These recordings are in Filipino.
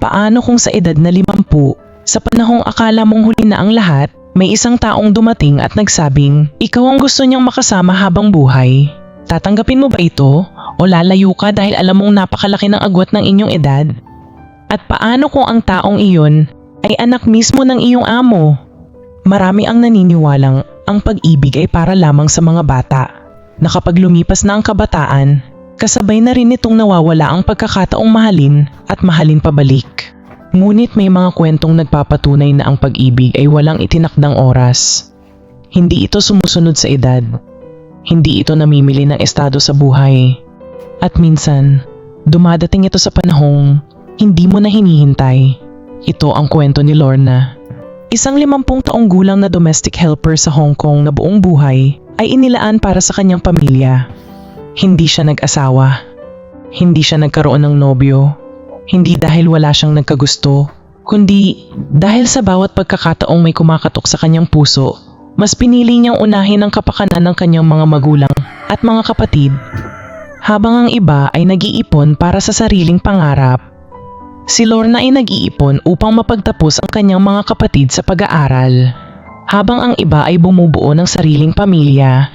Paano kung sa edad na 50, sa panahong akala mong huli na ang lahat, may isang taong dumating at nagsabing, ikaw ang gusto niyang makasama habang buhay? Tatanggapin mo ba ito? O lalayo ka dahil alam mong napakalaki ng agwat ng inyong edad? At paano kung ang taong iyon ay anak mismo ng iyong amo? Marami ang naniniwalang ang pag-ibig ay para lamang sa mga bata, na kapag lumipas na ang kabataan, kasabay na rin itong nawawala ang pagkakataong mahalin at mahalin pabalik. Ngunit may mga kwentong nagpapatunay na ang pag-ibig ay walang itinakdang oras. Hindi ito sumusunod sa edad. Hindi ito namimili ng estado sa buhay. At minsan, dumadating ito sa panahong hindi mo na hinihintay. Ito ang kwento ni Lorna. Isang 50 taong gulang na domestic helper sa Hong Kong na buong buhay ay inilaan para sa kanyang pamilya. Hindi siya nag-asawa. Hindi siya nagkaroon ng nobyo. Hindi dahil wala siyang nagkagusto, kundi dahil sa bawat pagkakataong may kumakatok sa kanyang puso, mas pinili niyang unahin ang kapakanan ng kanyang mga magulang at mga kapatid, habang ang iba ay nag-iipon para sa sariling pangarap. Si Lorna ay nag-iipon upang mapagtapos ang kanyang mga kapatid sa pag-aaral, habang ang iba ay bumubuo ng sariling pamilya.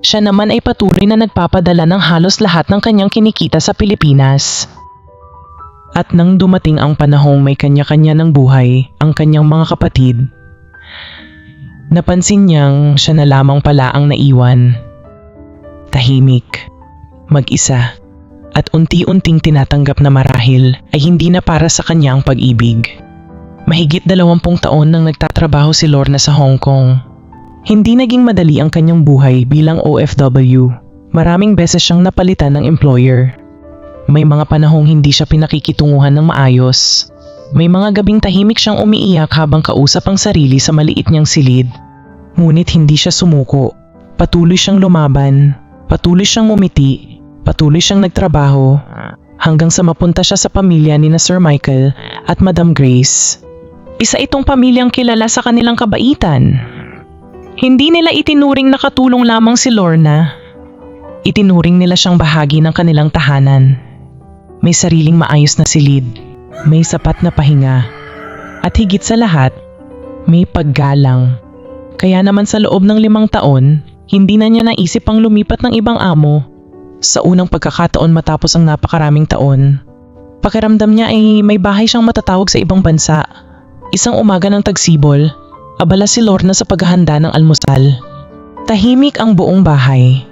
Siya naman ay patuloy na nagpapadala ng halos lahat ng kanyang kinikita sa Pilipinas. At nang dumating ang panahong may kanya-kanya ng buhay ang kanyang mga kapatid, napansin niyang siya na lamang pala ang naiwan. Tahimik, mag-isa, at unti-unting tinatanggap na marahil ay hindi na para sa kanya ang pag-ibig. Mahigit 20 taon nang nagtatrabaho si Lorna sa Hong Kong. Hindi naging madali ang kanyang buhay bilang OFW. Maraming beses siyang napalitan ng employer. May mga panahong hindi siya pinakikitunguhan ng maayos. May mga gabing tahimik siyang umiiyak habang kausap ang sarili sa maliit niyang silid. Ngunit hindi siya sumuko. Patuloy siyang lumaban. Patuloy siyang ngumiti. Patuloy siyang nagtrabaho. Hanggang sa mapunta siya sa pamilya ni na Sir Michael at Madam Grace. Isa itong pamilyang kilala sa kanilang kabaitan. Hindi nila itinuring na katulong lamang si Lorna. Itinuring nila siyang bahagi ng kanilang tahanan. May sariling maayos na silid, may sapat na pahinga, at higit sa lahat, may paggalang. Kaya naman sa loob ng 5 taon, hindi na niya naisip ang lumipat ng ibang amo. Sa unang pagkakataon matapos ang napakaraming taon, pakiramdam niya ay may bahay siyang matatawag sa ibang bansa. Isang umaga ng tagsibol, abala si Lorna sa paghahanda ng almusal. Tahimik ang buong bahay.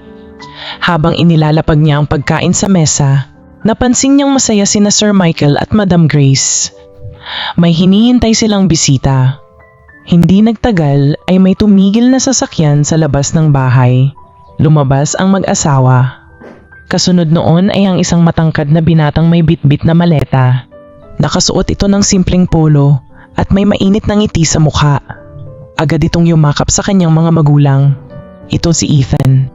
Habang inilalapag niya ang pagkain sa mesa, napansin niyang masaya sina Sir Michael at Madam Grace. May hinihintay silang bisita. Hindi nagtagal ay may tumigil na sasakyan sa labas ng bahay. Lumabas ang mag-asawa. Kasunod noon ay ang isang matangkad na binatang may bitbit na maleta. Nakasuot ito ng simpleng polo at may mainit na ngiti sa mukha. Agad itong yumakap sa kanyang mga magulang. Ito si Ethan,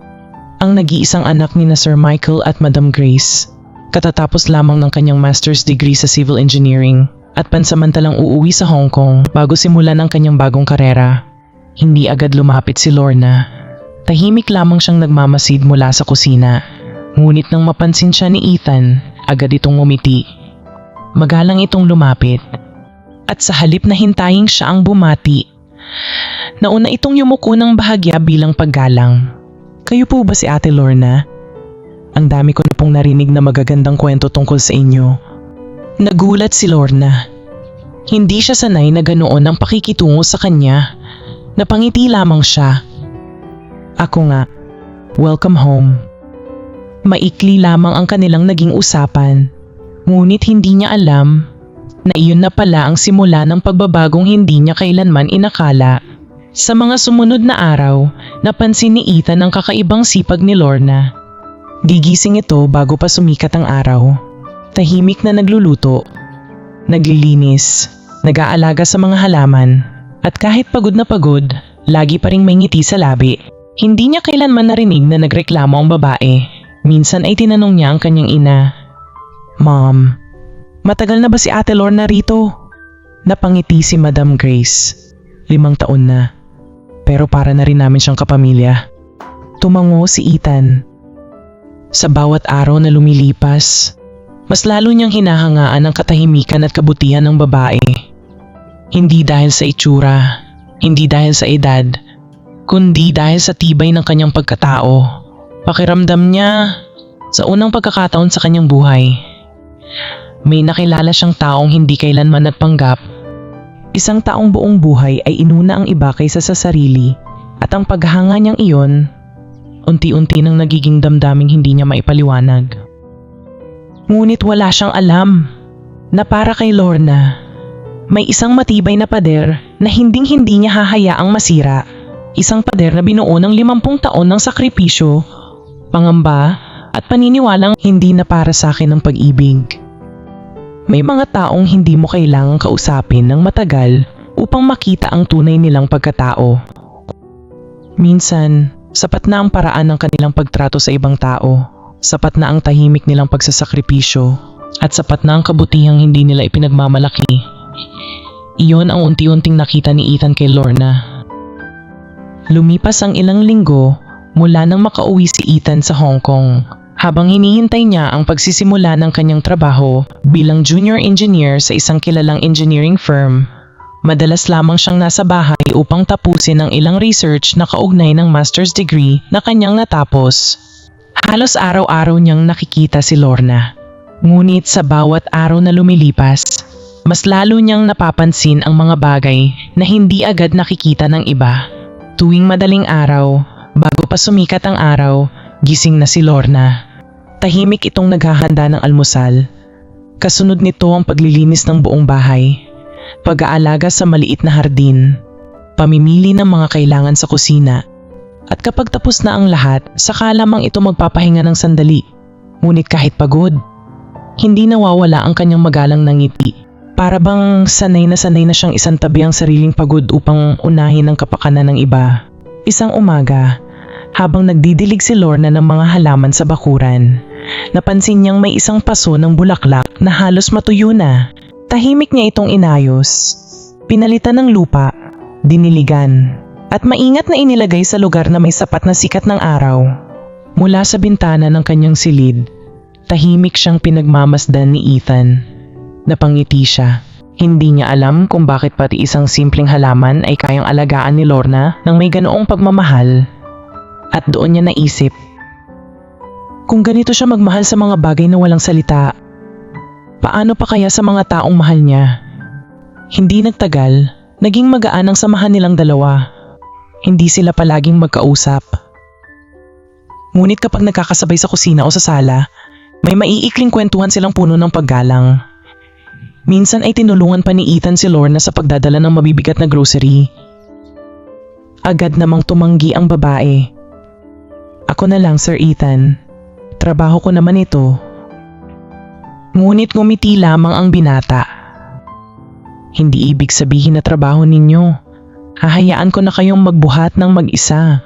ang nag-iisang anak ni na Sir Michael at Madam Grace. Katatapos lamang ng kanyang master's degree sa civil engineering at pansamantalang uuwi sa Hong Kong bago simulan ang kanyang bagong karera. Hindi agad lumapit si Lorna. Tahimik lamang siyang nagmamasid mula sa kusina. Ngunit nang mapansin siya ni Ethan, agad itong ngumiti. Magalang itong lumapit. At sa halip na hintayin siya ang bumati, nauna itong yumuko ng bahagya bilang paggalang. Kayo po ba si Ate Lorna? Ang dami ko na pong narinig na magagandang kwento tungkol sa inyo. Nagulat si Lorna. Hindi siya sanay na ganoon ang pakikitungo sa kanya. Napangiti lamang siya. Ako nga. Welcome home. Maikli lamang ang kanilang naging usapan. Ngunit hindi niya alam na iyon na pala ang simula ng pagbabagong hindi niya kailanman inakala. Sa mga sumunod na araw, napansin ni Ethan ang kakaibang sipag ni Lorna. Gigising ito bago pa sumikat ang araw. Tahimik na nagluluto, naglilinis, nag-aalaga sa mga halaman, at kahit pagod na pagod, lagi pa ring may ngiti sa labi. Hindi niya kailanman narinig na nagreklamo ang babae. Minsan ay tinanong niya ang kanyang ina, Mom, matagal na ba si Ate Lorna rito? Napangiti si Madam Grace. 5 taon na, pero para na rin namin siyang kapamilya. Tumango si Ethan. Sa bawat araw na lumilipas, Mas lalo niyang hinahangaan ang katahimikan at kabutihan ng babae. Hindi dahil sa itsura, hindi dahil sa edad, kundi dahil sa tibay ng kanyang pagkatao. Pakiramdam niya sa unang pagkakataon sa kanyang buhay. May nakilala siyang taong hindi kailanman nagpanggap. Isang taong buong buhay ay inuna ang iba kaysa sa sarili at ang paghanga niyang iyon, unti-unti nang nagiging damdaming hindi niya maipaliwanag. Ngunit wala siyang alam na para kay Lorna, may isang matibay na pader na hinding-hindi niya hahayaang masira. Isang pader na binuo ng 50 taon ng sakripisyo, pangamba at paniniwalang hindi na para sa akin ang pag-ibig. May mga taong hindi mo kailangang kausapin ng matagal upang makita ang tunay nilang pagkatao. Minsan, sapat na ang paraan ng kanilang pagtrato sa ibang tao, sapat na ang tahimik nilang pagsasakripisyo, at sapat na ang kabutihang hindi nila ipinagmamalaki. Iyon ang unti-unting nakita ni Ethan kay Lorna. Lumipas ang ilang linggo mula nang makauwi si Ethan sa Hong Kong. Habang hinihintay niya ang pagsisimula ng kanyang trabaho bilang junior engineer sa isang kilalang engineering firm, madalas lamang siyang nasa bahay upang tapusin ang ilang research na kaugnay ng master's degree na kanyang natapos. Halos araw-araw niyang nakikita si Lorna. Ngunit sa bawat araw na lumilipas, mas lalo niyang napapansin ang mga bagay na hindi agad nakikita ng iba. Tuwing madaling araw, bago pa sumikat ang araw, gising na si Lorna. Tahimik itong naghahanda ng almusal. Kasunod nito ang paglilinis ng buong bahay, pag-aalaga sa maliit na hardin, pamimili ng mga kailangan sa kusina. At kapag tapos na ang lahat, saka lamang ito magpapahinga ng sandali. Ngunit kahit pagod, hindi nawawala ang kanyang magalang na ngiti. Para bang sanay na siyang isang tabi ang sariling pagod upang unahin ang kapakanan ng iba. Isang umaga, habang nagdidilig si Lorna ng mga halaman sa bakuran, napansin niyang may isang paso ng bulaklak na halos matuyo na. Tahimik niya itong inayos, pinalitan ng lupa, diniligan, at maingat na inilagay sa lugar na may sapat na sikat ng araw. Mula sa bintana ng kanyang silid, tahimik siyang pinagmamasdan ni Ethan. Napangiti siya. Hindi niya alam kung bakit pati isang simpleng halaman ay kayang alagaan ni Lorna ng may ganoong pagmamahal. At doon niya naisip, kung ganito siya magmahal sa mga bagay na walang salita, paano pa kaya sa mga taong mahal niya? Hindi nagtagal, naging magaan ang samahan nilang dalawa. Hindi sila palaging magkausap. Ngunit kapag nagkakasabay sa kusina o sa sala, may maiikling kwentuhan silang puno ng paggalang. Minsan ay tinulungan pa ni Ethan si Lorna sa pagdadala ng mabibigat na grocery. Agad namang tumanggi ang babae. Ako na lang, Sir Ethan. Trabaho ko naman ito. Ngunit ngumiti lamang ang binata. Hindi ibig sabihin na trabaho ninyo. Hahayaan ko na kayong magbuhat ng mag-isa.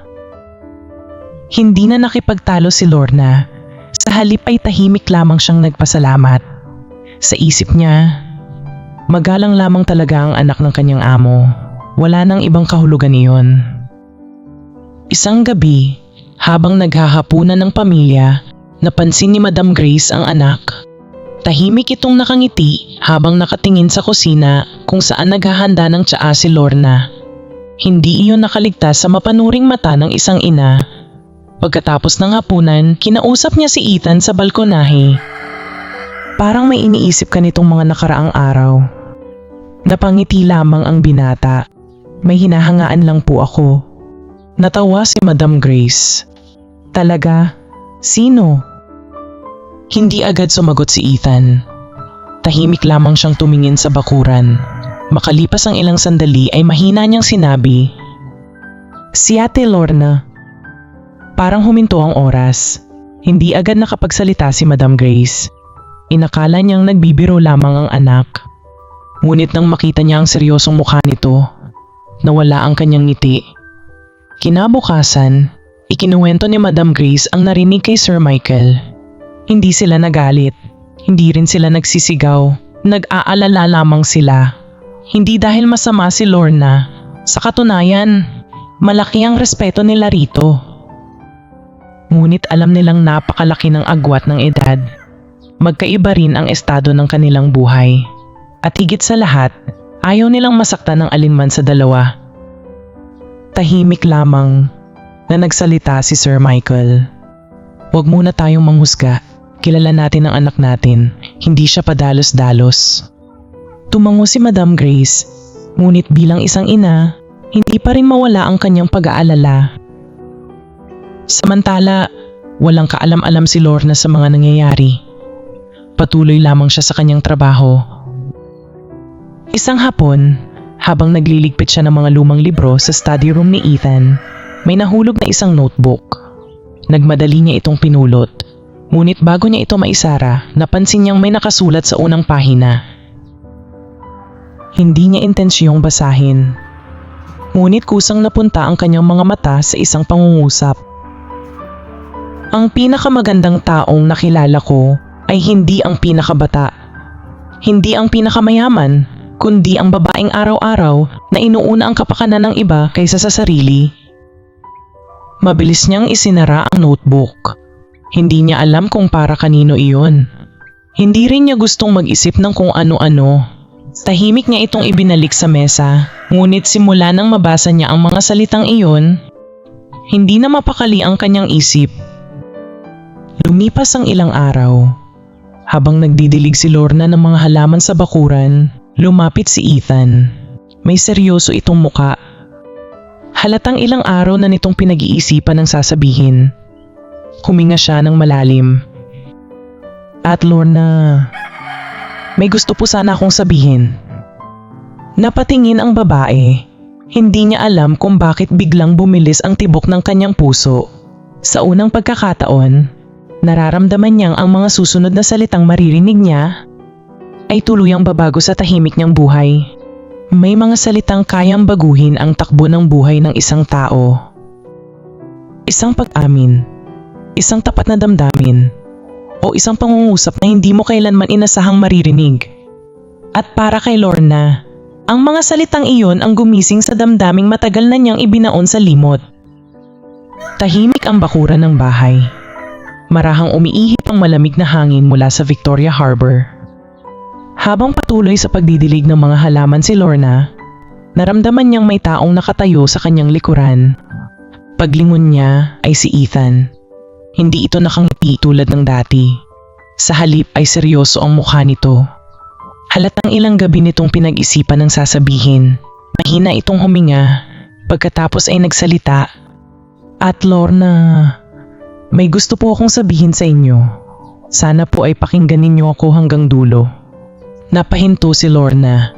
Hindi na nakipagtalo si Lorna. Sa halip ay tahimik lamang siyang nagpasalamat. Sa isip niya, magalang lamang talaga ang anak ng kanyang amo. Wala nang ibang kahulugan iyon. Isang gabi, habang naghahapunan ng pamilya, napansin ni Madam Grace ang anak. Tahimik itong nakangiti habang nakatingin sa kusina kung saan naghahanda ng tsaa si Lorna. Hindi iyon nakaligtas sa mapanuring mata ng isang ina. Pagkatapos ng hapunan, kinausap niya si Ethan sa balkonahe. Parang may iniisip ka nitong mga nakaraang araw. Napangiti lamang ang binata. May hinahangaan lang po ako. Natawa si Madam Grace. Talaga? Sino? Hindi agad sumagot si Ethan. Tahimik lamang siyang tumingin sa bakuran. Makalipas ang ilang sandali ay mahina niyang sinabi, "Si Ate Lorna." Parang huminto ang oras. Hindi agad nakapagsalita si Madam Grace. Inakala niyang nagbibiro lamang ang anak. Ngunit nang makita niya ang seryosong mukha nito, nawala ang kanyang ngiti. Kinabukasan, ikinuwento ni Madam Grace ang narinig kay Sir Michael. Hindi sila nagalit, hindi rin sila nagsisigaw, nag-aalala lamang sila. Hindi dahil masama si Lorna, sa katunayan, malaki ang respeto nila rito. Ngunit alam nilang napakalaki ng agwat ng edad. magkaiba rin ang estado ng kanilang buhay. At higit sa lahat, ayaw nilang masaktan ng alinman sa dalawa. Tahimik lamang na nagsalita si Sir Michael. Huwag muna tayong manghusga. Kilala natin ang anak natin. Hindi siya padalos-dalos. Tumango si Madam Grace. Ngunit bilang isang ina, hindi pa rin mawala ang kanyang pag-aalala. Samantala, walang kaalam-alam si Lorna sa mga nangyayari. Patuloy lamang siya sa kanyang trabaho. Isang hapon, habang nagliligpit siya ng mga lumang libro sa study room ni Ethan, may nahulog na isang notebook. Nagmadali niya itong pinulot. Ngunit bago niya ito maisara, napansin niyang may nakasulat sa unang pahina. Hindi niya intensyong basahin. Ngunit kusang napunta ang kanyang mga mata sa isang pangungusap. Ang pinakamagandang taong nakilala ko ay hindi ang pinakabata. Hindi ang pinakamayaman, kundi ang babaeng araw-araw na inuuna ang kapakanan ng iba kaysa sa sarili. Mabilis niyang isinara ang notebook. Hindi niya alam kung para kanino iyon. Hindi rin niya gustong mag-isip ng kung ano-ano. Tahimik niya itong ibinalik sa mesa, ngunit simula nang mabasa niya ang mga salitang iyon, hindi na mapakali ang kanyang isip. Lumipas ang ilang araw. Habang nagdidilig si Lorna ng mga halaman sa bakuran, lumapit si Ethan. May seryoso itong muka. Halatang ilang araw na nitong pinag-iisipan ang sasabihin. Huminga siya ng malalim. At Lorna, may gusto po sana akong sabihin. Napatingin ang babae. Hindi niya alam kung bakit biglang bumilis ang tibok ng kanyang puso. Sa unang pagkakataon, nararamdaman niyang ang mga susunod na salitang maririnig niya ay tuluyang babago sa tahimik niyang buhay. May mga salitang kayang baguhin ang takbo ng buhay ng isang tao. Isang pag-amin, isang tapat na damdamin, o isang pangungusap na hindi mo kailanman inasahang maririnig. At para kay Lorna, ang mga salitang iyon ang gumising sa damdaming matagal na niyang ibinaon sa limot. Tahimik ang bakuran ng bahay. Marahang umiihip ang malamig na hangin mula sa Victoria Harbor. Habang patuloy sa pagdidilig ng mga halaman si Lorna, naramdaman niyang may taong nakatayo sa kanyang likuran. Paglingon niya ay si Ethan. Hindi ito nakangiti tulad ng dati. Sa halip ay seryoso ang mukha nito. Halatang ilang gabi nitong pinag-isipan ng sasabihin. Mahina itong huminga, pagkatapos ay nagsalita. At Lorna, may gusto po akong sabihin sa inyo. Sana po ay pakinggan ninyo ako hanggang dulo. Napahinto si Lorna.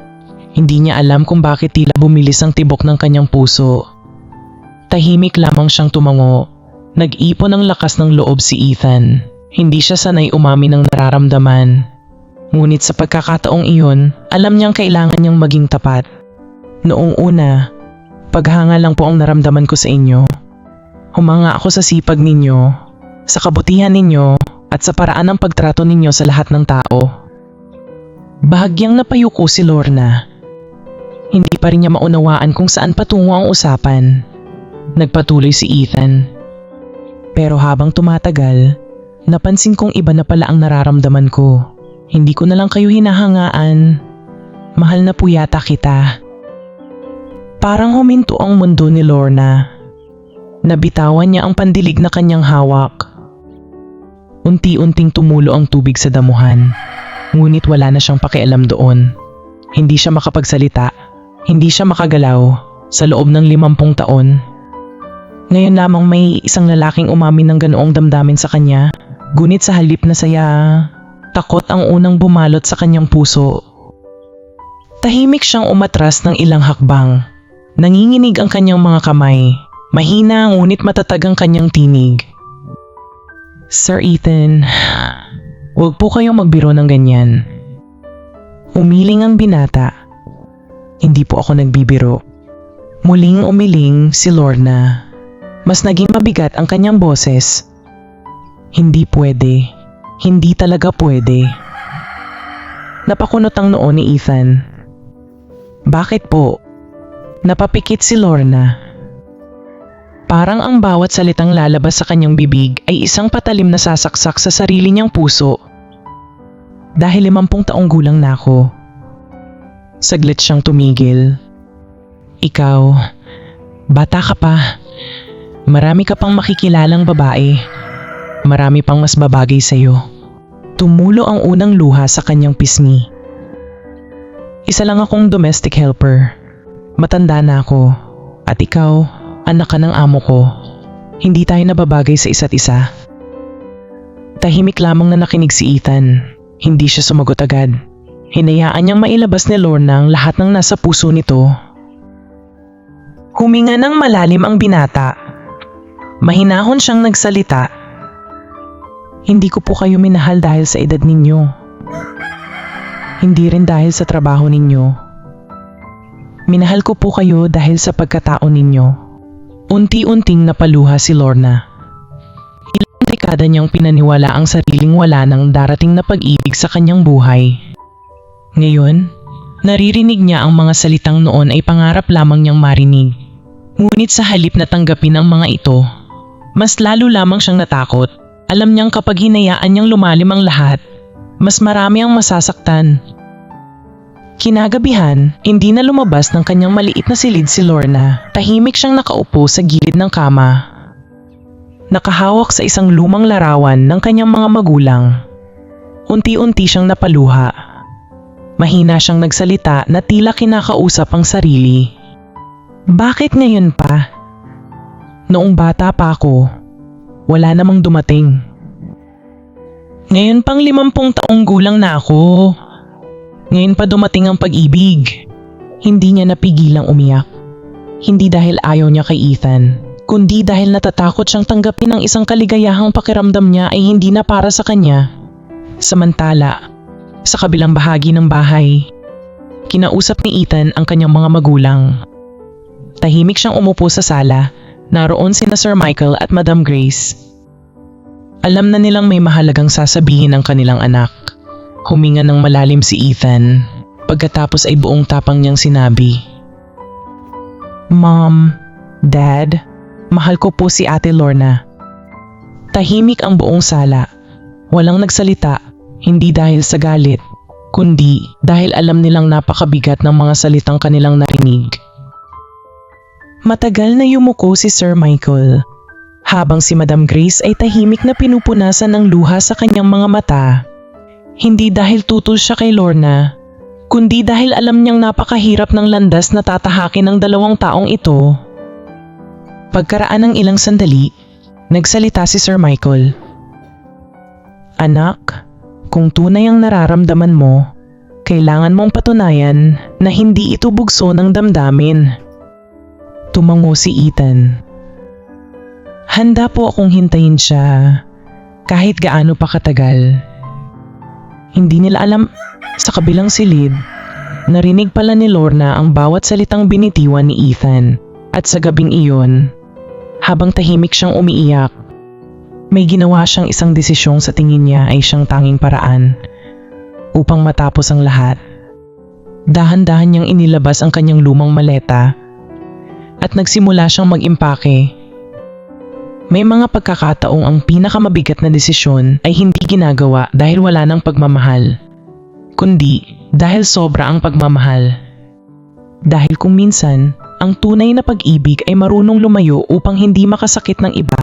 Hindi niya alam kung bakit tila bumilis ang tibok ng kanyang puso. Tahimik lamang siyang tumango. Nag-ipon ng lakas ng loob si Ethan. Hindi siya sanay umamin ng nararamdaman. Ngunit sa pagkakataong iyon, alam niyang kailangan niyang maging tapat. Noong una, paghanga lang po ang naramdaman ko sa inyo. Humanga ako sa sipag ninyo, sa kabutihan ninyo, at sa paraan ng pagtrato ninyo sa lahat ng tao. Bahagyang napayuko si Lorna. Hindi pa rin niya maunawaan kung saan patungo ang usapan. Nagpatuloy si Ethan. Pero habang tumatagal, napansin kong iba na pala ang nararamdaman ko. Hindi ko na lang kayo hinahangaan. Mahal na po yata kita. Parang huminto ang mundo ni Lorna. Nabitawan niya ang pandilig na kanyang hawak. Unti-unting tumulo ang tubig sa damuhan. Ngunit wala na siyang pakialam doon. Hindi siya makapagsalita. Hindi siya makagalaw sa loob ng 50 taon. Ngayon lamang may isang lalaking umamin ng ganoong damdamin sa kanya. Ngunit sa halip na saya, takot ang unang bumalot sa kanyang puso. Tahimik siyang umatras ng ilang hakbang. Nanginginig ang kanyang mga kamay. Mahina ngunit matatag ang kanyang tinig. Sir Ethan, huwag po kayong magbiro ng ganyan. Umiling ang binata. Hindi po ako nagbibiro. Muling umiling si Lorna. Mas naging mabigat ang kanyang boses. Hindi pwede. Hindi talaga pwede. Napakunot ang noo ni Ethan. Bakit po? Napapikit si Lorna. Parang ang bawat salitang lalabas sa kanyang bibig ay isang patalim na sasaksak sa sarili niyang puso. dahil 50 taong gulang na ako. Saglit siyang tumigil. Ikaw, bata ka pa. Marami ka pang makikilalang babae. Marami pang mas babagay sa'yo. Tumulo ang unang luha sa kanyang pisngi. Isa lang akong domestic helper. Matanda na ako. At ikaw, anak ka ng amo ko. Hindi tayo nababagay sa isa't isa. Tahimik lamang na nakinig si Ethan. Hindi siya sumagot agad. Hinayaan niyang mailabas ni Lorna ang lahat ng nasa puso nito. Huminga ng malalim ang binata. Mahinahon siyang nagsalita. Hindi ko po kayo minahal dahil sa edad ninyo. Hindi rin dahil sa trabaho ninyo. Minahal ko po kayo dahil sa pagkatao ninyo. Unti-unting napaluha si Lorna. Ilang dekada niyang pinaniwala ang sariling wala ng darating na pag-ibig sa kanyang buhay. Ngayon, naririnig niya ang mga salitang noon ay pangarap lamang niyang marinig. Ngunit sa halip na tanggapin ang mga ito, mas lalo lamang siyang natakot. Alam niyang kapag hinayaan niyang lumalim ang lahat, mas marami ang masasaktan. Kinagabihan, hindi na lumabas ng kanyang maliit na silid si Lorna. Tahimik siyang nakaupo sa gilid ng kama. Nakahawak sa isang lumang larawan ng kanyang mga magulang. Unti-unti siyang napaluha. Mahina siyang nagsalita na tila kinakausap ang sarili. Bakit ngayon pa? Noong bata pa ako, wala namang dumating. Ngayon pang 50 taong gulang na ako. Ngayon pa dumating ang pag-ibig. Hindi niya napigilang umiyak. Hindi dahil ayaw niya kay Ethan, kundi dahil natatakot siyang tanggapin ang isang kaligayahang pakiramdam niya ay hindi na para sa kanya. Samantala, sa kabilang bahagi ng bahay, kinausap ni Ethan ang kanyang mga magulang. Tahimik siyang umupo sa sala. Naroon sina Sir Michael at Madam Grace. Alam na nilang may mahalagang sasabihin ang kanilang anak. Huminga ng malalim si Ethan. Pagkatapos ay buong tapang niyang sinabi, Mom, Dad, mahal ko po si Ate Lorna. Tahimik ang buong sala. Walang nagsalita. Hindi dahil sa galit, kundi dahil alam nilang napakabigat ng mga salitang kanilang narinig. Matagal na yumuko si Sir Michael, habang si Madam Grace ay tahimik na pinupunasan ng luha sa kanyang mga mata. Hindi dahil tutol siya kay Lorna, kundi dahil alam niyang napakahirap ng landas na tatahakin ng dalawang taong ito. Pagkaraan ng ilang sandali, nagsalita si Sir Michael. Anak, kung tunay ang nararamdaman mo, kailangan mong patunayan na hindi ito bugso ng damdamin. Tumango si Ethan. Handa po akong hintayin siya, kahit gaano pa katagal. Hindi nila alam, sa kabilang silid, narinig pala ni Lorna ang bawat salitang binitiwan ni Ethan. At sa gabing iyon, habang tahimik siyang umiiyak, may ginawa siyang isang desisyong sa tingin niya ay siyang tanging paraan upang matapos ang lahat. Dahan-dahan niyang inilabas ang kanyang lumang maleta at nagsimula siyang mag-impake. May mga pagkakataong ang pinakamabigat na desisyon ay hindi ginagawa dahil wala ng pagmamahal, kundi dahil sobra ang pagmamahal. Dahil kung minsan, ang tunay na pag-ibig ay marunong lumayo upang hindi makasakit ng iba.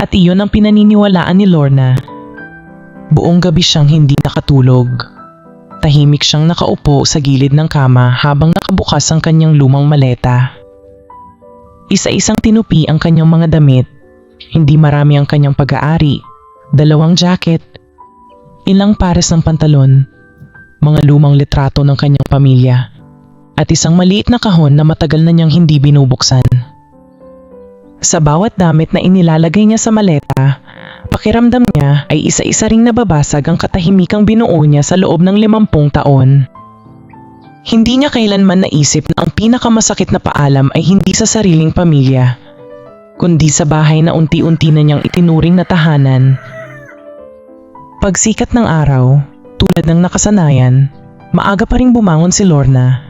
At iyon ang pinaniniwalaan ni Lorna. Buong gabi siyang hindi nakatulog. Tahimik siyang nakaupo sa gilid ng kama habang nakabukas ang kanyang lumang maleta. Isa-isang tinupi ang kanyang mga damit. Hindi marami ang kanyang pag-aari. 2 jacket, ilang pares ng pantalon, mga lumang litrato ng kanyang pamilya, at isang maliit na kahon na matagal na niyang hindi binubuksan. Sa bawat damit na inilalagay niya sa maleta, pakiramdam niya ay isa-isa ring nababasag ang katahimikang binuo niya sa loob ng 50 taon. Hindi niya kailanman naisip na ang pinakamasakit na paalam ay hindi sa sariling pamilya, kundi sa bahay na unti-unti na niyang itinuring na tahanan. Pagsikat ng araw, tulad ng nakasanayan, maaga pa ring bumangon si Lorna.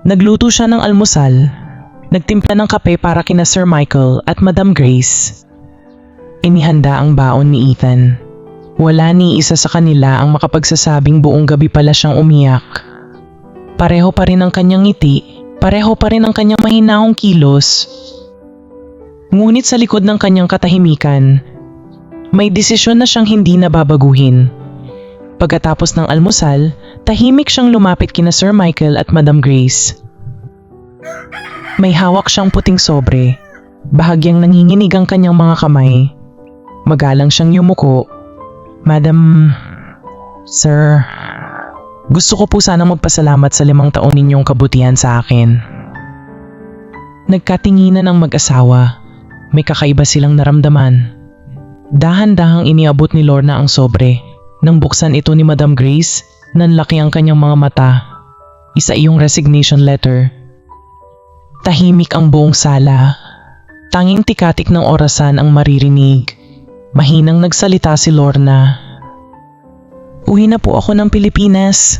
Nagluto siya ng almusal. Nagtimpla ng kape para kina Sir Michael at Madam Grace. Inihanda ang baon ni Ethan. Wala ni isa sa kanila ang makapagsasabing buong gabi pala siyang umiyak. Pareho pa rin ang kanyang ngiti, pareho pa rin ang kanyang mahinahong kilos. Ngunit sa likod ng kanyang katahimikan, may desisyon na siyang hindi nababaguhin. Pagkatapos ng almusal, tahimik siyang lumapit kina Sir Michael at Madam Grace. May hawak siyang puting sobre, bahagyang nanginginig ang kanyang mga kamay. Magalang siyang yumuko. Madam, Sir, gusto ko po sana magpasalamat sa 5 taon ninyong kabutihan sa akin. Nagkatinginan ang mag-asawa. May kakaiba silang naramdaman. Dahan-dahang iniabot ni Lorna ang sobre. Nang buksan ito ni Madam Grace, nanlaki ang kanyang mga mata. Isa iyong resignation letter. Tahimik ang buong sala. Tanging tikatik ng orasan ang maririnig. Mahinang nagsalita si Lorna. Uwi na po ako ng Pilipinas.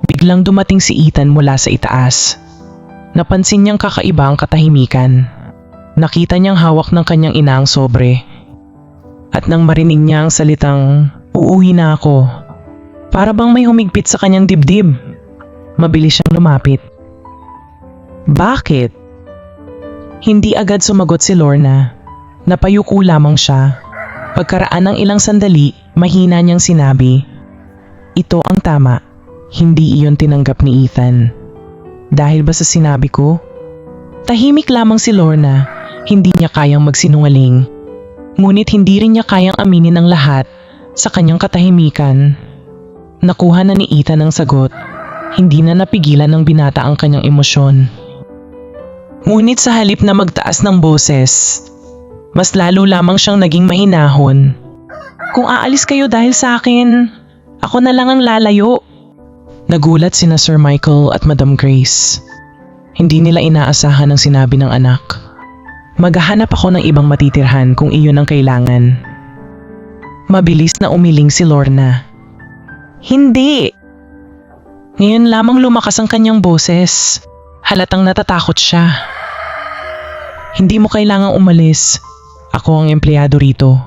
Biglang dumating si Ethan mula sa itaas. Napansin niyang kakaiba ang katahimikan. Nakita niyang hawak ng kanyang ina ang sobre. At nang marinig niya ang salitang, "Uuwi na ako," para bang may humigpit sa kanyang dibdib. Mabilis siyang lumapit. Bakit? Hindi agad sumagot si Lorna. Napayuko lamang siya. Pagkaraan ng ilang sandali, mahina niyang sinabi, "Ito ang tama. Hindi iyon tinanggap ni Ethan." Dahil ba sa sinabi ko? Tahimik lamang si Lorna. Hindi niya kayang magsinungaling. Ngunit hindi rin niya kayang aminin ang lahat sa kanyang katahimikan. Nakuha na ni Ethan ang sagot. Hindi na napigilan ng binata ang kanyang emosyon. Ngunit sa halip na magtaas ng boses, mas lalo lamang siyang naging mahinahon. "Kung aalis kayo dahil sa akin, ako na lang ang lalayo." Nagulat sina Sir Michael at Madam Grace. Hindi nila inaasahan ang sinabi ng anak. "Maghahanap ako ng ibang matitirhan kung iyon ang kailangan." Mabilis na umiling si Lorna. "Hindi!" Ngayon lamang lumakas ang kanyang boses. Halatang natatakot siya. "Hindi mo kailangang umalis. Ako ang empleyado rito.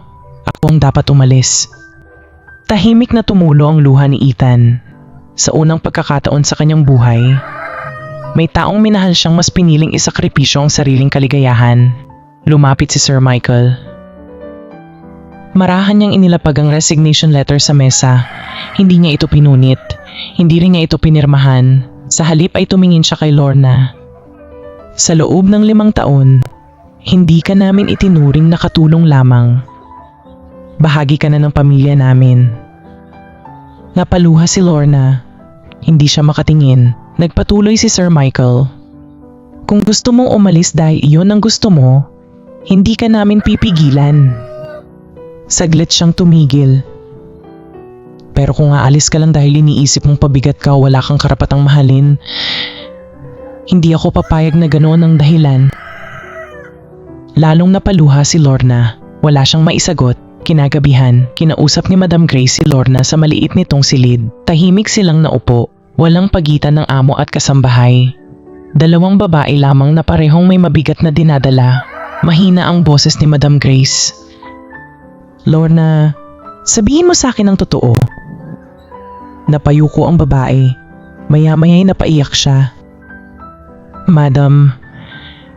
Ako ang dapat umalis." Tahimik na tumulo ang luha ni Ethan. Sa unang pagkakataon sa kanyang buhay, may taong minahal siyang mas piniling isakripisyo ang sariling kaligayahan. Lumapit si Sir Michael. Marahan niyang inilapag ang resignation letter sa mesa. Hindi niya ito pinunit. Hindi rin niya ito pinirmahan. Sa halip ay tumingin siya kay Lorna. "Sa loob ng 5 taon, hindi ka namin itinuring na katulong lamang. Bahagi ka na ng pamilya namin." Napaluha si Lorna. Hindi siya makatingin. Nagpatuloy si Sir Michael. "Kung gusto mong umalis dahil iyon ang gusto mo, hindi ka namin pipigilan." Saglit siyang tumigil. "Pero kung aalis ka lang dahil iniisip mong pabigat ka o wala kang karapatang mahalin, hindi ako papayag na ganoon ang dahilan." Lalong napaluha si Lorna. Wala siyang maisagot. Kinagabihan, kinausap ni Madam Grace si Lorna sa maliit nitong silid. Tahimik silang naupo. Walang pagitan ng amo at kasambahay. 2 babae lamang na parehong may mabigat na dinadala. Mahina ang boses ni Madam Grace. "Lorna, sabihin mo sa akin ang totoo." Napayuko ang babae. Maya-maya'y napaiyak siya. "Madam,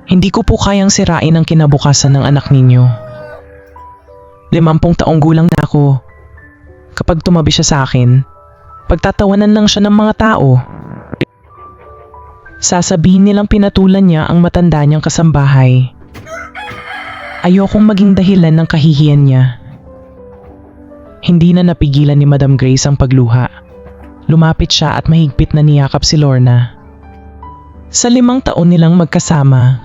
hindi ko po kayang sirain ang kinabukasan ng anak ninyo. 50 taong gulang na ako. Kapag tumabi siya sa akin, pagtatawanan lang siya ng mga tao. Sasabihin nilang pinatulan niya ang matanda niyang kasambahay. Ayokong maging dahilan ng kahihiyan niya." Hindi na napigilan ni Madam Grace ang pagluha. Lumapit siya at mahigpit na niyakap si Lorna. Sa 5 taon nilang magkasama,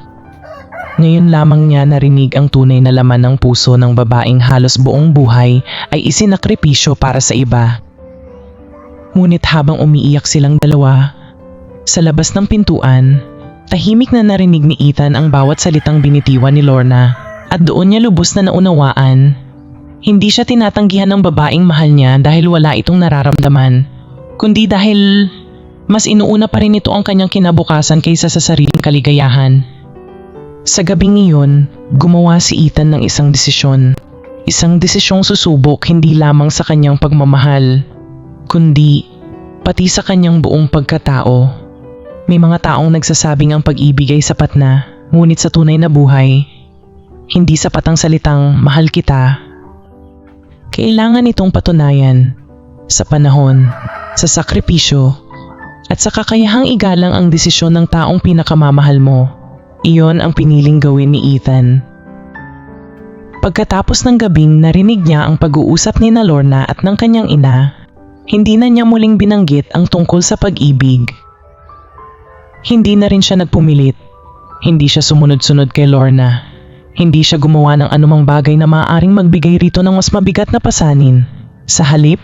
ngayon lamang niya narinig ang tunay na laman ng puso ng babaeng halos buong buhay ay isinakripisyo para sa iba. Ngunit habang umiiyak silang dalawa, sa labas ng pintuan, tahimik na narinig ni Ethan ang bawat salitang binitiwan ni Lorna at doon niya lubos na naunawaan. Hindi siya tinatanggihan ng babaeng mahal niya dahil wala itong nararamdaman, kundi dahil mas inuuna pa rin ito ang kanyang kinabukasan kaysa sa sariling kaligayahan. Sa gabing iyon, gumawa si Ethan ng isang desisyon. Isang desisyong susubok hindi lamang sa kanyang pagmamahal, kundi pati sa kanyang buong pagkatao. May mga taong nagsasabing ang pag-ibig ay sapat na, ngunit sa tunay na buhay, hindi sapat ang salitang mahal kita. Kailangan itong patunayan sa panahon, sa sakripisyo, at sa kakayahang igalang ang desisyon ng taong pinakamamahal mo. Iyon ang piniling gawin ni Ethan. Pagkatapos ng gabing narinig niya ang pag-uusap ni Lorna at ng kanyang ina, hindi na niya muling binanggit ang tungkol sa pag-ibig. Hindi na rin siya nagpumilit. Hindi siya sumunod-sunod kay Lorna. Hindi siya gumawa ng anumang bagay na maaaring magbigay rito ng mas mabigat na pasanin. Sa halip,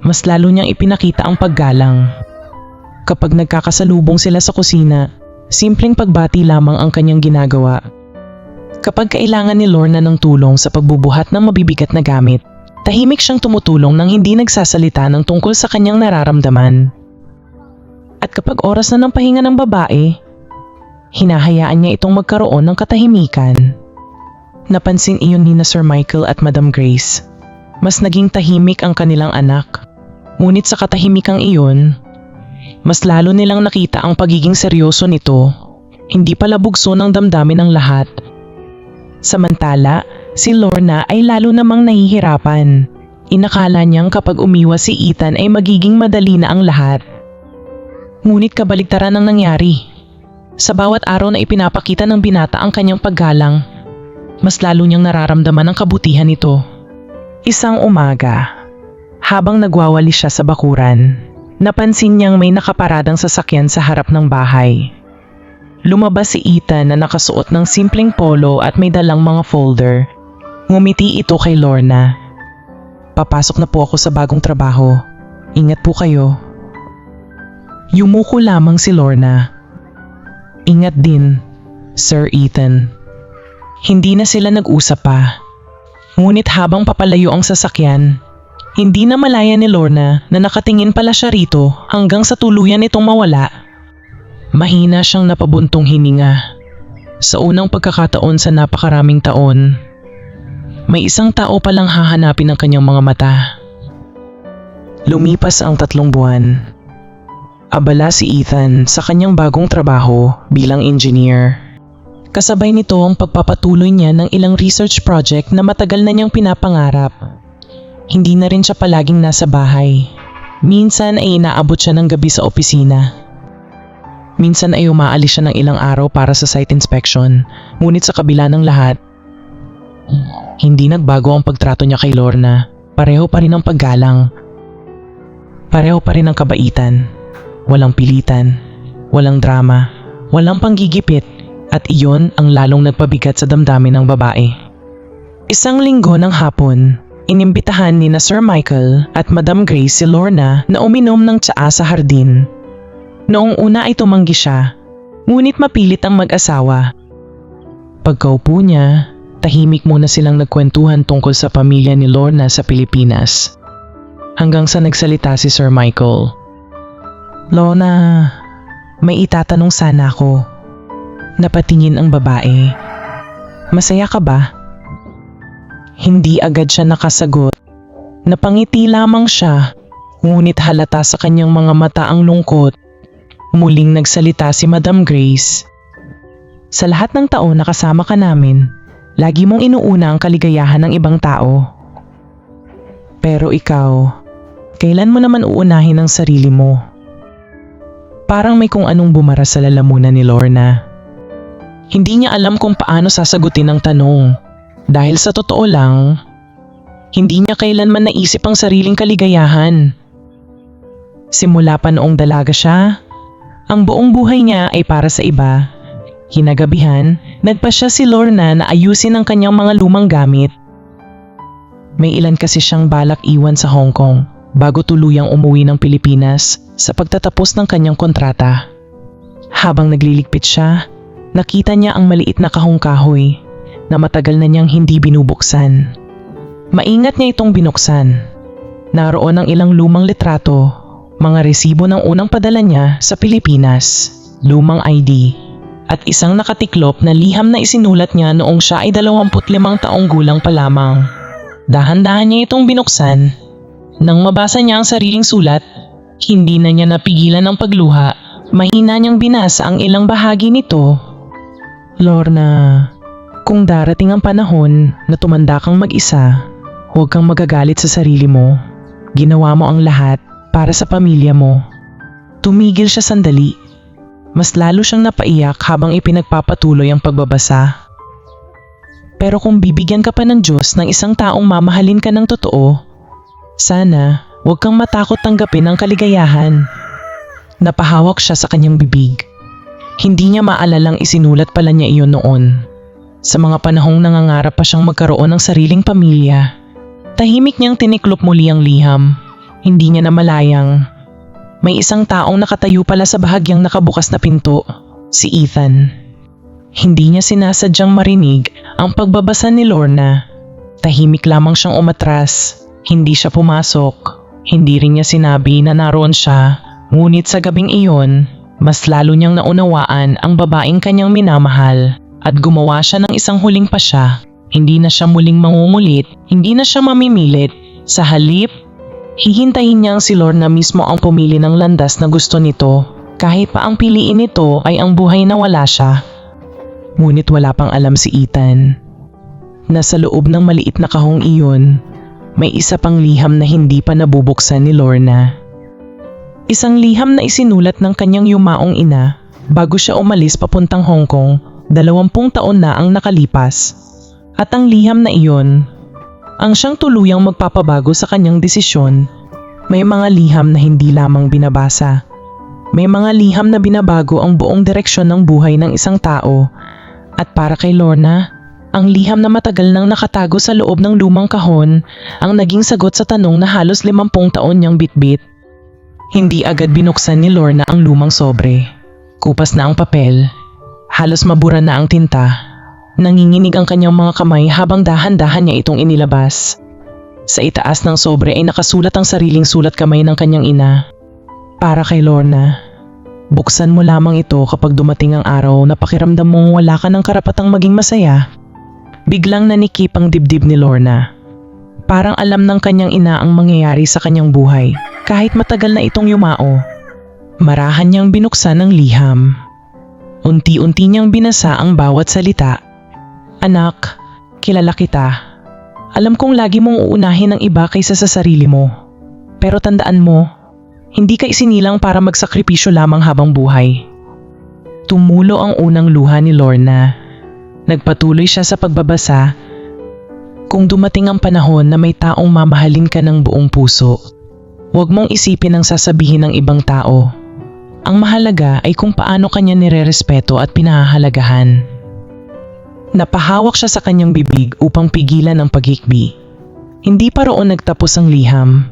mas lalo niyang ipinakita ang paggalang. Kapag nagkakasalubong sila sa kusina, simpleng pagbati lamang ang kanyang ginagawa. Kapag kailangan ni Lorna ng tulong sa pagbubuhat ng mabibigat na gamit, tahimik siyang tumutulong nang hindi nagsasalita ng tungkol sa kanyang nararamdaman. At kapag oras na ng pahinga ng babae, hinahayaan niya itong magkaroon ng katahimikan. Napansin iyon ni Sir Michael at Madam Grace. Mas naging tahimik ang kanilang anak. Ngunit sa katahimikang iyon, mas lalo nilang nakita ang pagiging seryoso nito. Hindi pala bugso ng damdamin ang lahat. Samantala, si Lorna ay lalo namang nahihirapan. Inakala niyang kapag umiwas si Ethan ay magiging madali na ang lahat. Ngunit kabaligtaran ang nangyari. Sa bawat araw na ipinapakita ng binata ang kanyang paggalang, mas lalo niyang nararamdaman ang kabutihan nito. Isang umaga, habang nagwawali siya sa bakuran, napansin niyang may nakaparadang sasakyan sa harap ng bahay. Lumabas si Ethan na nakasuot ng simpleng polo at may dalang mga folder. Ngumiti ito kay Lorna. "Papasok na po ako sa bagong trabaho. Ingat po kayo." Yumuko lamang si Lorna. "Ingat din, Sir Ethan." Hindi na sila nag-usap pa. Ngunit habang papalayo ang sasakyan, hindi na malaya ni Lorna na nakatingin pala siya rito hanggang sa tuluyan itong mawala. Mahina siyang napabuntong hininga. Sa unang pagkakataon sa napakaraming taon, may isang tao palang hahanapin ng kanyang mga mata. Lumipas ang 3 buwan. Abala si Ethan sa kanyang bagong trabaho bilang engineer. Kasabay nito ang pagpapatuloy niya ng ilang research project na matagal na niyang pinapangarap. Hindi na rin siya palaging nasa bahay. Minsan ay inaabot siya ng gabi sa opisina. Minsan ay umaalis siya ng ilang araw para sa site inspection. Ngunit sa kabila ng lahat, hindi nagbago ang pagtrato niya kay Lorna. Pareho pa rin ang paggalang. Pareho pa rin ang kabaitan. Walang pilitan, walang drama, walang panggigipit, at iyon ang lalong nagpabigat sa damdamin ng babae. Isang linggo ng hapon, inimbitahan ni Sir Michael at Madam Grace si Lorna na uminom ng tsaa sa hardin. Noong una ay tumanggi siya, ngunit mapilit ang mag-asawa. Pagkaupo niya, tahimik muna silang nagkwentuhan tungkol sa pamilya ni Lorna sa Pilipinas. Hanggang sa nagsalita si Sir Michael. "Lorna, may itatanong sana ako." Napatingin ang babae. "Masaya ka ba?" Hindi agad siya nakasagot. Napangiti lamang siya, ngunit halata sa kanyang mga mata ang lungkot. Muling nagsalita si Madam Grace. "Sa lahat ng taon na kasama ka namin, lagi mong inuuna ang kaligayahan ng ibang tao. Pero ikaw, kailan mo naman uunahin ang sarili mo?" Parang may kung anong bumara sa lalamunan ni Lorna. Hindi niya alam kung paano sasagutin ang tanong. Dahil sa totoo lang, hindi niya kailanman naisip ang sariling kaligayahan. Simula pa noong dalaga siya, ang buong buhay niya ay para sa iba. Kinagabihan, nagpasya si Lorna na ayusin ang kanyang mga lumang gamit. May ilan kasi siyang balak iwan sa Hong Kong bago tuluyang umuwi ng Pilipinas sa pagtatapos ng kanyang kontrata. Habang nagliligpit siya, nakita niya ang maliit na kahong-kahoy na matagal na niyang hindi binubuksan. Maingat niya itong binuksan. Naroon ang ilang lumang litrato, mga resibo ng unang padala niya sa Pilipinas, lumang ID, at isang nakatiklop na liham na isinulat niya noong siya ay 25 taong gulang pa lamang. Dahan-dahan niya itong binuksan. Nang mabasa niya ang sariling sulat, hindi na niya napigilan ang pagluha. Mahina niyang binasa ang ilang bahagi nito. Lorna, kung darating ang panahon na tumanda kang mag-isa, huwag kang magagalit sa sarili mo. Ginawa mo ang lahat para sa pamilya mo. Tumigil siya sandali. Mas lalo siyang napaiyak habang ipinagpapatuloy ang pagbabasa. Pero kung bibigyan ka pa ng Diyos ng isang taong mamahalin ka ng totoo, sana huwag kang matakot tanggapin ang kaligayahan. Napahawak siya sa kanyang bibig. Hindi niya maalalang isinulat pala niya iyon noon. Sa mga panahong nangangarap pa siyang magkaroon ng sariling pamilya. Tahimik niyang tiniklop muli ang liham. Hindi niya namalayang may isang taong nakatayo pala sa bahagyang nakabukas na pinto, si Ethan. Hindi niya sinasadyang marinig ang pagbabasa ni Lorna. Tahimik lamang siyang umatras. Hindi siya pumasok. Hindi rin niya sinabi na naroon siya. Ngunit sa gabing iyon, mas lalo niyang naunawaan ang babaeng kanyang minamahal at gumawa siya ng isang huling pasya. Hindi na siya muling mangungulit, hindi na siya mamimilit. Sa halip, hihintayin niyang si Lorna mismo ang pumili ng landas na gusto nito. Kahit pa ang piliin nito ay ang buhay na wala siya. Ngunit wala pang alam si Ethan. Nasa loob ng maliit na kahong iyon, may isa pang liham na hindi pa nabubuksan ni Lorna. Isang liham na isinulat ng kanyang yumaong ina bago siya umalis papuntang Hong Kong. 20 taon na ang nakalipas. At ang liham na iyon, ang siyang tuluyang magpapabago sa kanyang desisyon. May mga liham na hindi lamang binabasa. May mga liham na binabago ang buong direksyon ng buhay ng isang tao. At para kay Lorna, ang liham na matagal nang nakatago sa loob ng lumang kahon ang naging sagot sa tanong na halos 50 taon niyang bitbit. Hindi agad binuksan ni Lorna ang lumang sobre. Kupas na ang papel. Halos mabura na ang tinta. Nanginginig ang kanyang mga kamay habang dahan-dahan niya itong inilabas. Sa itaas ng sobre ay nakasulat ang sariling sulat kamay ng kanyang ina. Para kay Lorna. Buksan mo lamang ito kapag dumating ang araw na pakiramdam mong wala ka ng karapatang maging masaya. Biglang nanikip ang dibdib ni Lorna. Parang alam ng kanyang ina ang mangyayari sa kanyang buhay kahit matagal na itong yumao. Marahan niyang binuksan ang liham. Unti-unti niyang binasa ang bawat salita. Anak, kilala kita. Alam kong lagi mong uunahin ang iba kaysa sa sarili mo. Pero tandaan mo, hindi ka isinilang para magsakripisyo lamang habang buhay. Tumulo ang unang luha ni Lorna. Nagpatuloy siya sa pagbabasa. Kung dumating ang panahon na may taong mamahalin ka ng buong puso, huwag mong isipin ang sasabihin ng ibang tao. Ang mahalaga ay kung paano kanya nirerespeto at pinahahalagahan. Napahawak siya sa kanyang bibig upang pigilan ang paghikbi. Hindi pa roon nagtapos ang liham.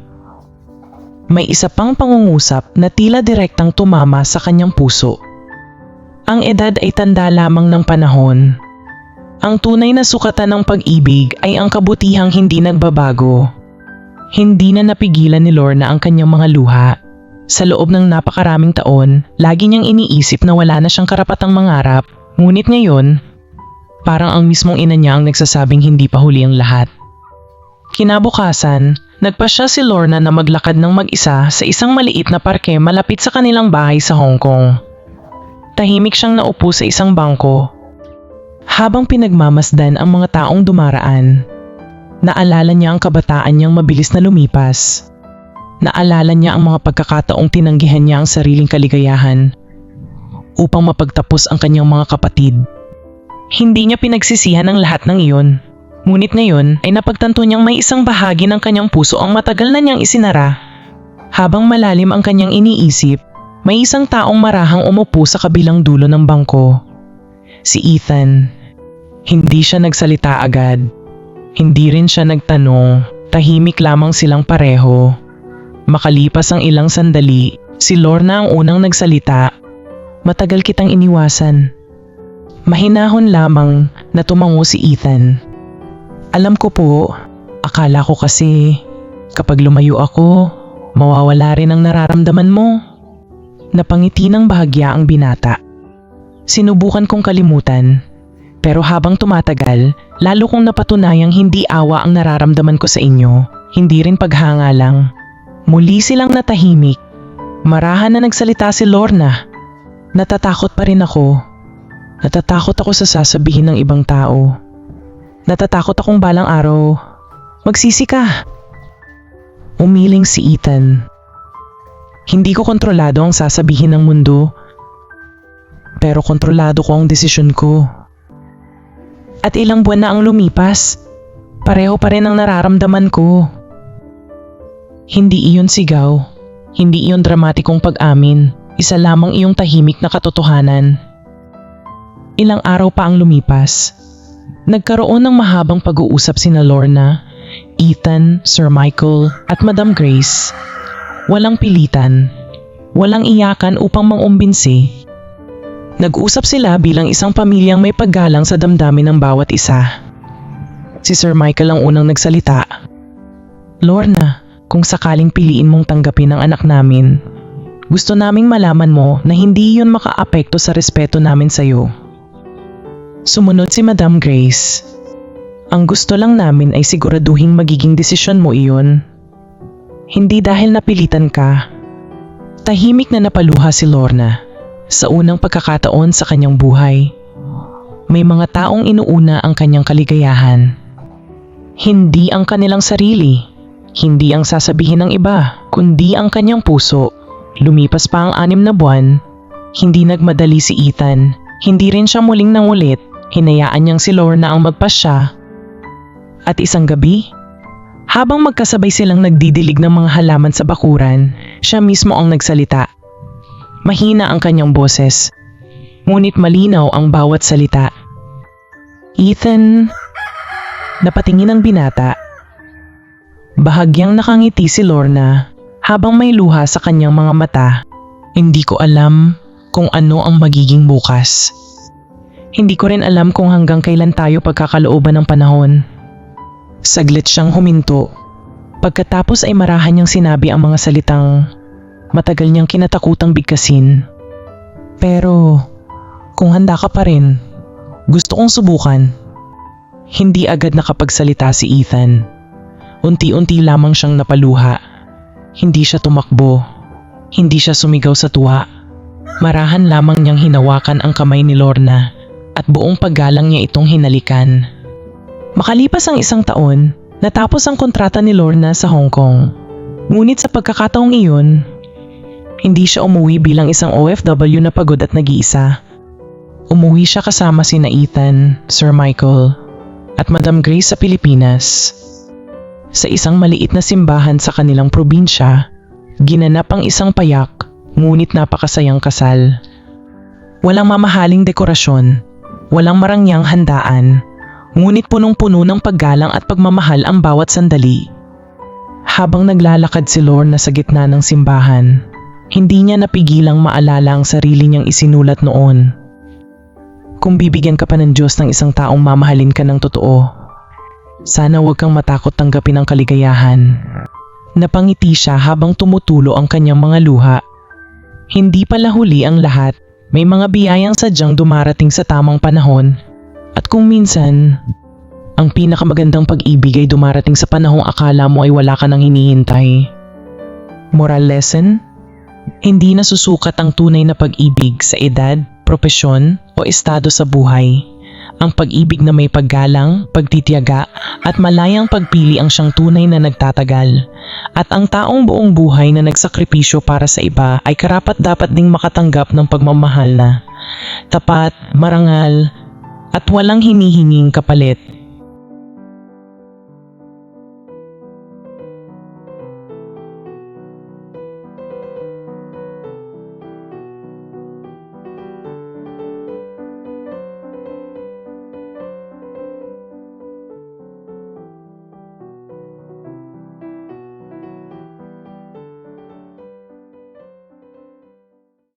May isa pang pangungusap na tila direktang tumama sa kanyang puso. Ang edad ay tanda lamang ng panahon. Ang tunay na sukatan ng pag-ibig ay ang kabutihang hindi nagbabago. Hindi na napigilan ni Lorna ang kanyang mga luha. Sa loob ng napakaraming taon, lagi niyang iniisip na wala na siyang karapatang mangarap. Ngunit ngayon, parang ang mismong ina niya ang nagsasabing hindi pa huli ang lahat. Kinabukasan, nagpasya si Lorna na maglakad ng mag-isa sa isang maliit na parke malapit sa kanilang bahay sa Hong Kong. Tahimik siyang naupo sa isang bangko. Habang pinagmamasdan ang mga taong dumaraan, naalala niya ang kabataan niyang mabilis na lumipas. Naalala niya ang mga pagkakataong tinanggihan niya ang sariling kaligayahan upang mapagtapos ang kanyang mga kapatid. Hindi niya pinagsisihan ang lahat ng iyon. Ngunit ngayon ay napagtanto niyang may isang bahagi ng kanyang puso ang matagal na niyang isinara. Habang malalim ang kanyang iniisip, may isang taong marahang umupo sa kabilang dulo ng bangko. Si Ethan. Hindi siya nagsalita agad. Hindi rin siya nagtanong. Tahimik lamang silang pareho. Makalipas ang ilang sandali, si Lorna ang unang nagsalita. Matagal kitang iniwasan. Mahinahon lamang na tumango si Ethan. Alam ko po, akala ko kasi kapag lumayo ako, mawawala rin ang nararamdaman mo. Napangiti ng bahagya ang binata. Sinubukan kong kalimutan, pero habang tumatagal, Lalo kong napatunayang hindi awa ang nararamdaman ko sa inyo, hindi rin paghanga lang. Muli silang natahimik. Marahan na nagsalita si Lorna. Natatakot pa rin ako. Natatakot ako sa sasabihin ng ibang tao. Natatakot akong balang araw. Magsisi ka. Umiling si Ethan. Hindi ko kontrolado ang sasabihin ng mundo. Pero kontrolado ko ang desisyon ko. At ilang buwan na ang lumipas. Pareho pa rin ang nararamdaman ko. Hindi iyon sigaw. Hindi iyon dramatikong pag-amin. Isa lamang iyong tahimik na katotohanan. Ilang araw pa ang lumipas. Nagkaroon ng mahabang pag-uusap sina Lorna, Ethan, Sir Michael at Madam Grace. Walang pilitan. Walang iyakan upang mangumbinsi. Nag-usap sila bilang isang pamilyang may paggalang sa damdamin ng bawat isa. Si Sir Michael ang unang nagsalita. Lorna, kung sakaling piliin mong tanggapin ang anak namin, gusto naming malaman mo na hindi yun makaapekto sa respeto namin sa'yo. Sumunod si Madam Grace. Ang gusto lang namin ay siguraduhing magiging desisyon mo iyon. Hindi dahil napilitan ka. Tahimik na napaluha si Lorna. Sa unang pagkakataon sa kanyang buhay, may mga taong inuuna ang kanyang kaligayahan. Hindi ang kanilang sarili, hindi ang sasabihin ng iba, kundi ang kanyang puso. Lumipas pa ang 6 na buwan, hindi nagmadali si Ethan, hindi rin siya muling nangulit, hinayaan niyang si Lorna ang magpasya. At isang gabi, habang magkasabay silang nagdidilig ng mga halaman sa bakuran, siya mismo ang nagsalita. Mahina ang kanyang boses, ngunit malinaw ang bawat salita. Ethan, napatingin ang binata. Bahagyang nakangiti si Lorna habang may luha sa kanyang mga mata. Hindi ko alam kung ano ang magiging bukas. Hindi ko rin alam kung hanggang kailan tayo pagkakalooban ng panahon. Saglit siyang huminto. Pagkatapos ay marahan niyang sinabi ang mga salitang matagal niyang kinatakutang bigkasin. Pero kung handa ka pa rin, gusto kong subukan. Hindi agad nakapagsalita si Ethan. Unti-unti lamang siyang napaluha. Hindi siya tumakbo. Hindi siya sumigaw sa tuwa. Marahan lamang niyang hinawakan ang kamay ni Lorna at buong paggalang niya itong hinalikan. Makalipas ang 1 taon, natapos ang kontrata ni Lorna sa Hong Kong. Ngunit sa pagkakataong iyon, hindi siya umuwi bilang isang OFW na pagod at nag-iisa. Umuwi siya kasama sina Ethan, Sir Michael, at Madam Grace sa Pilipinas. Sa isang maliit na simbahan sa kanilang probinsya, ginanap ang isang payak, ngunit napakasayang kasal. Walang mamahaling dekorasyon, walang marangyang handaan, ngunit punong-puno ng paggalang at pagmamahal ang bawat sandali. Habang naglalakad si Lorna sa gitna ng simbahan, hindi niya napigilang maalala ang sarili niyang isinulat noon. Kung bibigyan ka pa ng Diyos ng isang taong mamahalin ka ng totoo, sana huwag kang matakot tanggapin ang kaligayahan. Napangiti siya habang tumutulo ang kanyang mga luha. Hindi pala huli ang lahat, may mga biyayang sadyang dumarating sa tamang panahon. At kung minsan, ang pinakamagandang pag-ibig ay dumarating sa panahong akala mo ay wala ka nang hinihintay. Moral lesson? Hindi nasusukat ang tunay na pag-ibig sa edad, propesyon o estado sa buhay. Ang pag-ibig na may paggalang, pagtitiyaga at malayang pagpili ang siyang tunay na nagtatagal. At ang taong buong buhay na nagsakripisyo para sa iba ay karapat-dapat ding makatanggap ng pagmamahal na tapat, marangal at walang hinihinging kapalit.